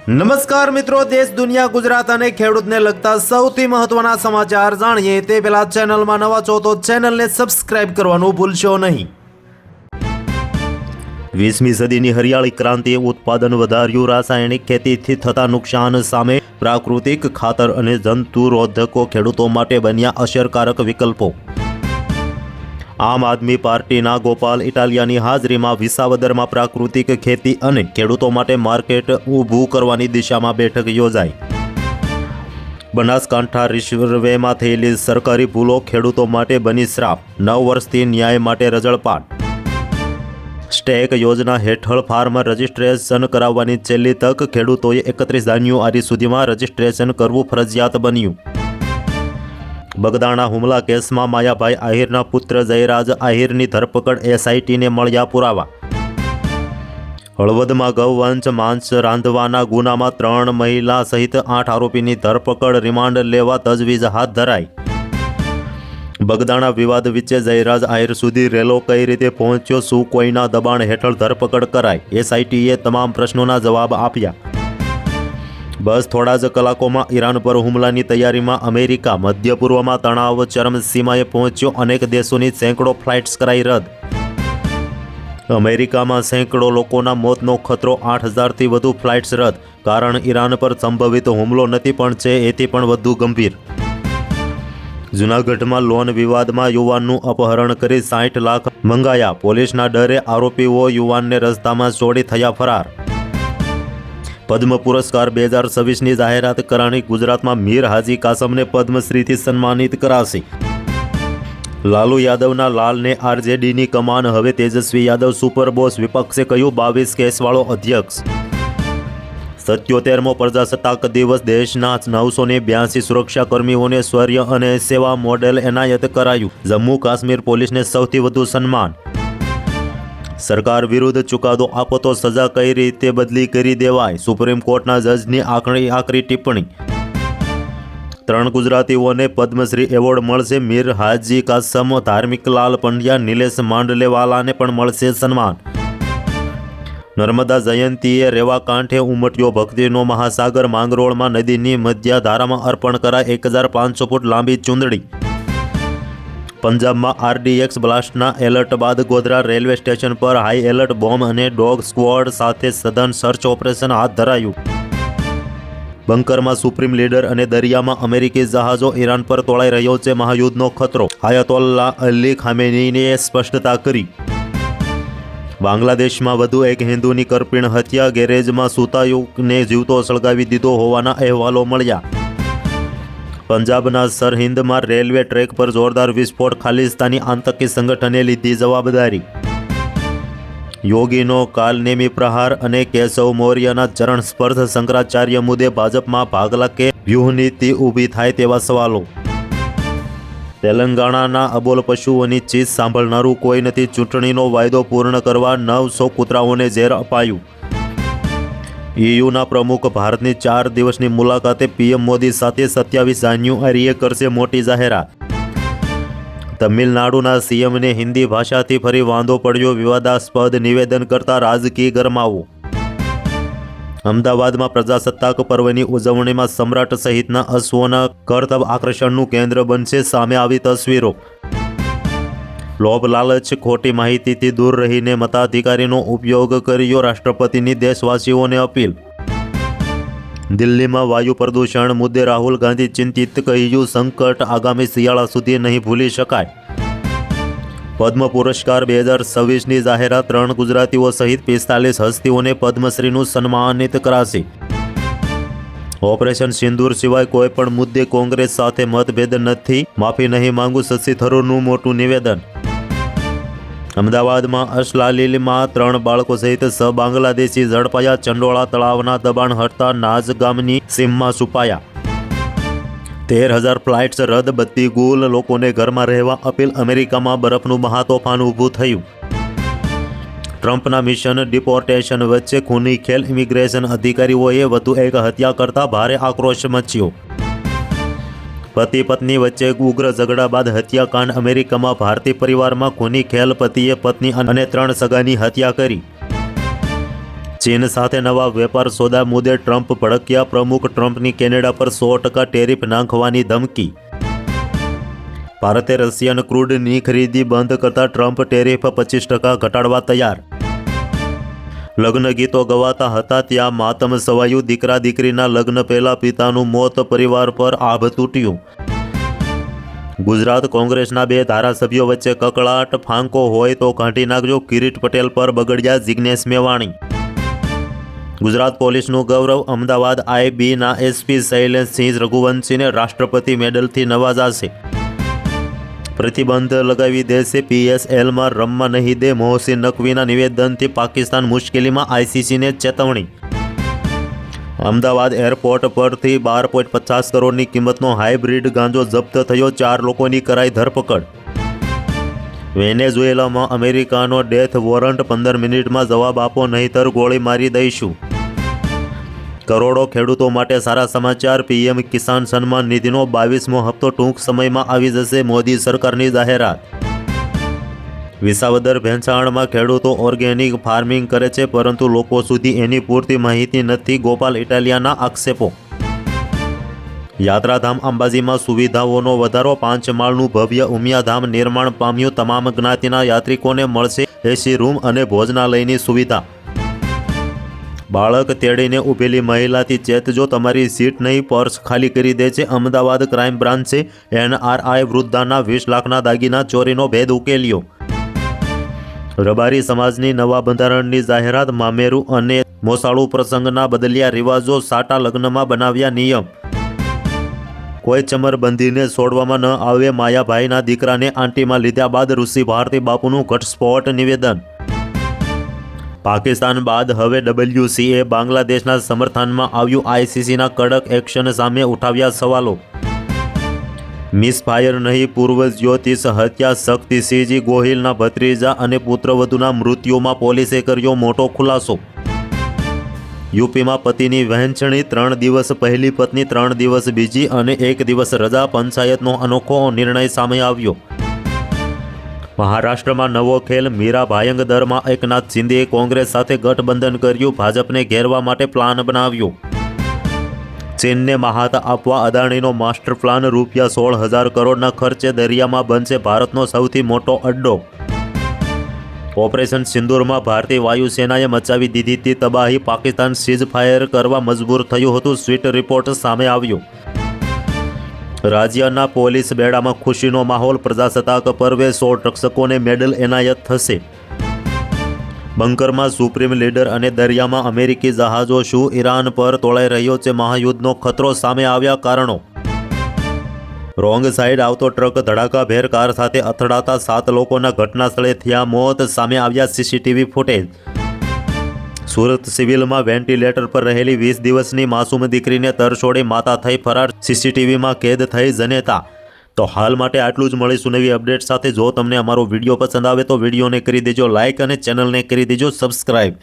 નમસ્કાર મિત્રો, દેશ દુનિયા ગુજરાત અને ખેડૂતને લગતા સૌથી મહત્વના સમાચાર જાણીએ તે પહેલા ચેનલમાં નવા છો તો ચેનલને સબસ્ક્રાઇબ કરવાનું ભૂલશો નહીં। 20મી સદીની હરિયાળી ક્રાંતિએ ઉત્પાદન વધાર્યું। રાસાયણિક ખેતીથી થતા નુકસાન સામે પ્રાકૃતિક ખાતર અને જંતુરોધકો ખેડૂતો માટે બન્યા અસરકારક વિકલ્પો। આમ આદમી પાર્ટીના ગોપાલ ઇટાલિયાની હાજરીમાં વિસાવદરમાં પ્રાકૃતિક ખેતી અને ખેડૂતો માટે માર્કેટ ઊભું કરવાની દિશામાં બેઠક યોજાઈ। બનાસકાંઠા રિઝર્વેમાં થયેલી સરકારી ભૂલો ખેડૂતો માટે બની શ્રાપ। 9 વર્ષથી ન્યાય માટે રજળપાટ। સ્ટેક યોજના હેઠળ ફાર્મ રજિસ્ટ્રેશન કરાવવાની છેલ્લી તક। ખેડૂતોએ 31 જાન્યુઆરી સુધીમાં રજિસ્ટ્રેશન કરવું ફરજિયાત બન્યું। બગદાણા હુમલા કેસમાં માયાભાઈ આહિરના પુત્ર જયરાજ આહિરની ધરપકડ। એસઆઈટીને મળ્યા પુરાવા। હળવદમાં ગૌવંશ માંસ રાંધવાના ગુનામાં 3 મહિલા સહિત 8 આરોપીની ધરપકડ। રિમાન્ડ લેવા તજવીજ હાથ ધરાઈ। બગદાણા વિવાદ વચ્ચે જયરાજ આહિર સુધી રેલો કઈ રીતે પહોંચ્યો? શું કોઈના દબાણ હેઠળ ધરપકડ કરાઈ? એસઆઈટીએ તમામ પ્રશ્નોના જવાબ આપ્યા। બસ થોડા જ કલાકોમાં ઈરાન પર હુમલાની તૈયારીમાં અમેરિકા। મધ્ય પૂર્વમાં તણાવ ચરમસીમાએ પહોંચ્યો। અનેક દેશોની સેંકડો ફ્લાઇટ્સ કરાઈ રદ। અમેરિકામાં સેંકડો લોકોના મોતનો ખતરો। 8000થી વધુ ફ્લાઇટ્સ રદ। કારણ ઈરાન પર સંભવિત હુમલો નથી પણ છે એથી પણ વધુ ગંભીર। જૂનાગઢમાં લોન વિવાદમાં યુવાનનું અપહરણ કરી 60 લાખ મંગાયા। પોલીસના ડરે આરોપીઓ યુવાનને રસ્તામાં છોડી થયા ફરાર। પદ્મ પુરસ્કાર 2026ની જાહેરાત કરાણી। ગુજરાતમાં મીર હાજી કાસમને પદ્મશ્રીથી સન્માનિત કરાશે। લાલુ યાદવના લાલને આરજેડીની કમાન। હવે તેજસ્વી યાદવ સુપર બોસ। વિપક્ષે કહ્યું 22 કેસવાળો અધ્યક્ષ। 77મો પ્રજાસત્તાક દિવસ। દેશના 982 સુરક્ષાકર્મીઓને શૌર્ય અને સેવા મોડેલ એનાયત કરાયું। જમ્મુ કાશ્મીર પોલીસને સૌથી વધુ સન્માન। સરકાર વિરુદ્ધ ચુકાદો આપો તો સજા કઈ રીતે બદલી કરી દેવાય? સુપ્રીમ કોર્ટના જજની આકરી ટિપ્પણી। 3 ગુજરાતીઓને પદ્મશ્રી એવોર્ડ મળશે। મીર હાજી કાસમ, ધાર્મિક લાલ પંડ્યા, નિલેશ માંડલેવાલાને પણ મળશે સન્માન। નર્મદા જયંતીએ રેવા કાંઠે ઉમટ્યો ભક્તિનો મહાસાગર। માંગરોળમાં નદીની મધ્યધારામાં અર્પણ કરાય 1500 ફૂટ લાંબી ચૂંદડી। પંજાબમાં આરડીએક્સ બ્લાસ્ટના એલર્ટ બાદ ગોધરા રેલવે સ્ટેશન પર હાઈ એલર્ટ। બોમ્બ અને ડોગ સ્ક્વોડ સાથે સઘન સર્ચ ઓપરેશન હાથ ધરાયું। બંકરમાં સુપ્રીમ લીડર અને દરિયામાં અમેરિકી જહાજો। ઈરાન પર તોળાઈ રહ્યો છે મહાયુદ્ધનો ખતરો। આયતોલ્લા અલી ખામેનીએ સ્પષ્ટતા કરી। બાંગ્લાદેશમાં વધુ એક હિન્દુની કરપીણ હત્યા। ગેરેજમાં સૂતા યુવકને જીવતો સળગાવી દીધો હોવાના અહેવાલો મળ્યા। પંજાબના સરહિંદમાં રેલવે ટ્રેક પર જોરદાર વિસ્ફોટ। ખાલિસ્તાની આતંકી સંગઠને લીધી જવાબદારી। યોગીનો કાલનેમી પ્રહાર અને કેશવ મૌર્યના ચરણ સ્પર્શ। શંકરાચાર્ય મુદ્દે ભાજપમાં ભાગલા કે વ્યૂહનીતિ ઊભી થાય તેવા સવાલો। તેલંગાણાના અબોલ પશુઓની ચીસ સાંભળનારું કોઈ નથી। ચૂંટણીનો વાયદો પૂર્ણ કરવા 900 કૂતરાઓને ઝેર અપાયું। ઈયુના પ્રમુખ ભારતની 4 દિવસની મુલાકાતે। પીએમ મોદી સાથે 27 જાન્યુઆરીએ કરશે મોટી જાહેરાત। તમિલનાડુના સીએમને હિન્દી ભાષાથી ફરી વાંધો પડ્યો। વિવાદાસ્પદ નિવેદન કરતા રાજકીય ગરમાવો। અમદાવાદમાં પ્રજાસત્તાક પર્વની ઉજવણીમાં સમ્રાટ સહિતના અશ્વોના કરતબ આકર્ષણનું કેન્દ્ર બનશે। સામે આવી તસવીરો। લોભ લાલચ ખોટી માહિતીથી દૂર રહીને મતાધિકારીનો ઉપયોગ કર્યો। રાષ્ટ્રપતિની દેશવાસીઓને અપીલ। દિલ્હીમાં વાયુ પ્રદૂષણ મુદ્દે રાહુલ ગાંધી ચિંતિત। કહ્યું સંકટ આગામી શિયાળા સુધી નહીં ભૂલી શકાય। પદ્મ પુરસ્કાર 2026ની જાહેરાત। 3 ગુજરાતીઓ સહિત 45 હસ્તીઓને પદ્મશ્રીનું સન્માનિત કરાશે। ઓપરેશન સિંદૂર સિવાય કોઈ પણ મુદ્દે કોંગ્રેસ સાથે મતભેદ નથી। માફી નહીં માંગુ શશી થરૂરનું મોટું નિવેદન। અમદાવાદમાં અસલાલીમાં 3 બાળકો સહિત 6 બાંગ્લાદેશી ઝડપાયા। ચંડોળા તળાવના દબાણ હટતા નાજ ગામની સીમમાં છુપાયા। 13,000 ફ્લાઇટ્સ રદ। બત્તી ગુલ। લોકોને ઘરમાં રહેવા અપીલ। અમેરિકામાં બરફનું મહાતોફાન ઊભું થયું। ટ્રમ્પના મિશન ડિપોર્ટેશન વચ્ચે ખૂની ખેલ। ઇમિગ્રેશન અધિકારીઓએ વધુ એક હત્યા કરતા ભારે આક્રોશ મચ્યો। પતિ પત્ની વચ્ચે ઉગ્ર ઝઘડા બાદ હત્યાકાંડ। અમેરિકામાં ભારતીય પરિવારમાં ખૂની ખેલ। પતિએ પત્ની અને 3 સગાની હત્યા કરી। ચીન સાથે નવા વેપાર સોદા મુદ્દે ટ્રમ્પ ભડક્યા. પ્રમુખ ટ્રમ્પની કેનેડા પર 100% ટેરિફ નાખવાની ધમકી. ભારતે રશિયન ક્રૂડની ખરીદી બંધ કરતા ટ્રમ્પ ટેરિફ 25% ઘટાડવા તૈયાર. લગ્ન ગીતો ગવાતા હતા ત્યાં માતમ સવાયું. દીકરા દીકરીના લગ્ન પહેલા પિતાનું મોત, પરિવાર પર આભ તૂટ્યું. ગુજરાત કોંગ્રેસના 2 ધારાસભ્યો વચ્ચે કકળાટ. ફાંકો હોય તો કાઢી નાખજો. કિરીટ પટેલ પર બગડ્યા જિગ્નેશ મેવાણી. ગુજરાત પોલીસનું ગૌરવ. અમદાવાદ IBના SP શૈલેષસિંહ રઘુવંશીને રાષ્ટ્રપતિ મેડલથી નવાજાશે. પ્રતિબંધ લગાવી દેશે. PSLમાં રમવા નહીં દે. મોહસિન નકવીના નિવેદનથી પાકિસ્તાન મુશ્કેલીમાં. ICCને ચેતવણી. અમદાવાદ એરપોર્ટ પરથી 12.50 કરોડની કિંમતનો હાઇબ્રિડ ગાંજો જપ્ત થયો. 4 લોકોની કરાઈ ધરપકડ. વેનેઝુએલામાં અમેરિકાનો ડેથ વોરંટ. 15 મિનિટમાં જવાબ આપો નહીંતર ગોળી મારી દઈશું. કરોડો ખેડૂતો માટે સારા સમાચાર. PM કિસાન સન્માન નિધિનો 22મો હપ્તો ટૂંક સમયમાં આવી જશે. મોદી સરકારની જાહેરાત. વિસાવદર ભેંસાણમાં ખેડૂતો ઓર્ગેનિક ફાર્મિંગ કરે છે, પરંતુ લોકો સુધી એની પૂરતી માહિતી નથી. ગોપાલ ઇટાલિયાના આક્ષેપો. યાત્રાધામ અંબાજીમાં સુવિધાઓનો વધારો. 5 માળનું ભવ્ય ઉમિયાધામ નિર્માણ પામ્યું. તમામ જ્ઞાતિના યાત્રિકોને મળશે AC રૂમ અને ભોજનાલયની સુવિધા. બાળક તેડીને ઊભેલી મહિલાથી ચેતજો, તમારી સીટ નહીં પર્સ ખાલી કરી દે છે. અમદાવાદ ક્રાઇમ બ્રાન્ચે NRI વૃદ્ધાના 20 લાખના દાગીના ચોરીનો ભેદ ઉકેલ્યો. રબારી સમાજની નવા બંધારણની જાહેરાત. મામેરું અને મોસાળું પ્રસંગના બદલ્યા રિવાજો. સાટા લગ્નમાં બનાવ્યા નિયમ. કોઈ ચમરબંધીને છોડવામાં ન આવે. માયાભાઈના દીકરાને આંટીમાં લીધા બાદ ઋષિ ભારતી બાપુનું ઘટસ્ફોટ નિવેદન. પાકિસ્તાન બાદ હવે WCA બાંગ્લાદેશના સમર્થનમાં આવ્યું. ICCના કડક એક્શન સામે ઉઠાવ્યા સવાલો. મિસફાયર નહીં, પૂર્વ જ્યોતિષ હત્યા. શક્તિસિંહજી ગોહિલના ભત્રીજા અને પુત્રવધૂના મૃત્યુમાં પોલીસે કર્યો મોટો ખુલાસો. યુપીમાં પતિની વહેંચણી. 3 દિવસ પહેલી પત્ની, 3 દિવસ બીજી અને 1 દિવસ રજા. પંચાયતનો અનોખો નિર્ણય સામે આવ્યો. મહારાષ્ટ્રમાં નવો ખેલ. મીરા ભાયંગદરમાં એકનાથ શિંદેએ કોંગ્રેસ સાથે ગઠબંધન કર્યું. ભાજપને ઘેરવા માટે પ્લાન બનાવ્યો. ચીનને માહાત આપવા અદાણીનો માસ્ટર પ્લાન. ₹16,000 કરોડના ખર્ચે દરિયામાં બનશે ભારતનો સૌથી મોટો અડ્ડો. ઓપરેશન સિંદૂરમાં ભારતીય વાયુસેનાએ મચાવી દીધી હતી તબાહી. પાકિસ્તાન સીઝ ફાયર કરવા મજબૂર થયું હતું. સ્વીટ રિપોર્ટ સામે આવ્યો. રાજ્યના પોલીસ બેડામાં ખુશીનો માહોલ. પ્રજાસત્તાક પર્વે 100 રક્ષકોને મેડલ એનાયત થશે. બંકરમાં સુપ્રીમ લીડર અને દરિયામાં અમેરિકી જહાજો. શું ઈરાન પર તોળાઈ રહ્યો છે મહાયુદ્ધનો ખતરો? સામે આવ્યા કારણો. રોંગ સાઈડ આવતો ટ્રક ધડાકાભેર કાર સાથે અથડાતા 7 લોકોના ઘટના સ્થળે થયા મોત. સામે આવ્યા CCTV ફૂટેજ. સુરત સિવિલમાં વેન્ટિલેટર પર રહેલી 20 દિવસની માસૂમ દીકરીને તરછોડી માતા થઈ ફરાર. CCTVમાં કેદ થઈ જનેતા. તો હાલ માટે આટલું જ. મળીશું નવી અપડેટ સાથે. જો તમને અમારો વિડીયો પસંદ આવે તો વિડીયોને કરી દેજો લાઇક અને ચેનલને કરી દેજો સબસ્ક્રાઈબ.